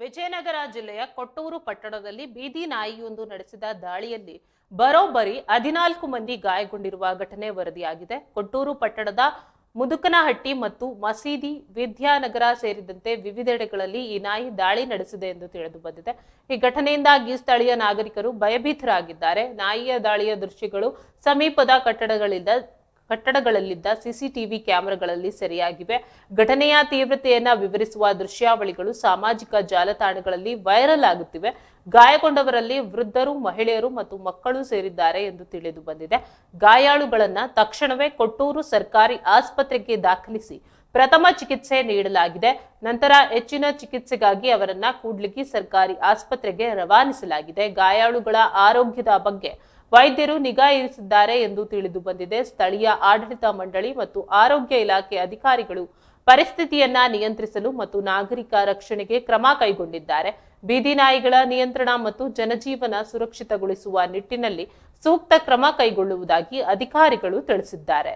ವಿಜಯನಗರ ಜಿಲ್ಲೆಯ ಕೊಟ್ಟೂರು ಪಟ್ಟಣದಲ್ಲಿ ಬೀದಿ ನಾಯಿಯೊಂದು ನಡೆಸಿದ ದಾಳಿಯಲ್ಲಿ ಬರೋಬ್ಬರಿ 14 ಮಂದಿ ಗಾಯಗೊಂಡಿರುವ ಘಟನೆ ವರದಿಯಾಗಿದೆ. ಕೊಟ್ಟೂರು ಪಟ್ಟಣದ ಮುದುಕನಹಟ್ಟಿ ಮತ್ತು ಮಸೀದಿ, ವಿದ್ಯಾನಗರ ಸೇರಿದಂತೆ ವಿವಿಧೆಡೆಗಳಲ್ಲಿ ಈ ನಾಯಿ ದಾಳಿ ನಡೆಸಿದೆ ಎಂದು ತಿಳಿದು ಬಂದಿದೆ. ಈ ಘಟನೆಯಿಂದಾಗಿ ಸ್ಥಳೀಯ ನಾಗರಿಕರು ಭಯಭೀತರಾಗಿದ್ದಾರೆ. ನಾಯಿಯ ದಾಳಿಯ ದೃಶ್ಯಗಳು ಸಮೀಪದ ಕಟ್ಟಡಗಳಲ್ಲಿದ್ದ ಸಿಸಿಟಿವಿ ಕ್ಯಾಮೆರಾಗಳಲ್ಲಿ ಸೆರೆಯಾಗಿವೆ. ಘಟನೆಯ ತೀವ್ರತೆಯನ್ನ ವಿವರಿಸುವ ದೃಶ್ಯಾವಳಿಗಳು ಸಾಮಾಜಿಕ ಜಾಲತಾಣಗಳಲ್ಲಿ ವೈರಲ್ ಆಗುತ್ತಿವೆ. ಗಾಯಗೊಂಡವರಲ್ಲಿ ವೃದ್ಧರು, ಮಹಿಳೆಯರು ಮತ್ತು ಮಕ್ಕಳು ಸೇರಿದ್ದಾರೆ ಎಂದು ತಿಳಿದು ಬಂದಿದೆ. ಗಾಯಾಳುಗಳನ್ನ ತಕ್ಷಣವೇ ಕೊಟ್ಟೂರು ಸರ್ಕಾರಿ ಆಸ್ಪತ್ರೆಗೆ ದಾಖಲಿಸಿ ಪ್ರಥಮ ಚಿಕಿತ್ಸೆ ನೀಡಲಾಗಿದೆ. ನಂತರ ಹೆಚ್ಚಿನ ಚಿಕಿತ್ಸೆಗಾಗಿ ಅವರನ್ನ ಕೂಡ್ಲಿಗಿ ಸರ್ಕಾರಿ ಆಸ್ಪತ್ರೆಗೆ ರವಾನಿಸಲಾಗಿದೆ. ಗಾಯಾಳುಗಳ ಆರೋಗ್ಯದ ಬಗ್ಗೆ ವೈದ್ಯರು ನಿಗಾ ಇರಿಸಿದ್ದಾರೆ ಎಂದು ತಿಳಿದು ಬಂದಿದೆ. ಸ್ಥಳೀಯ ಆಡಳಿತ ಮಂಡಳಿ ಮತ್ತು ಆರೋಗ್ಯ ಇಲಾಖೆ ಅಧಿಕಾರಿಗಳು ಪರಿಸ್ಥಿತಿಯನ್ನ ನಿಯಂತ್ರಿಸಲು ಮತ್ತು ನಾಗರಿಕ ರಕ್ಷಣೆಗೆ ಕ್ರಮ ಕೈಗೊಂಡಿದ್ದಾರೆ. ಬೀದಿ ನಾಯಿಗಳ ನಿಯಂತ್ರಣ ಮತ್ತು ಜನಜೀವನ ಸುರಕ್ಷಿತಗೊಳಿಸುವ ನಿಟ್ಟಿನಲ್ಲಿ ಸೂಕ್ತ ಕ್ರಮ ಕೈಗೊಳ್ಳುವುದಾಗಿ ಅಧಿಕಾರಿಗಳು ತಿಳಿಸಿದ್ದಾರೆ.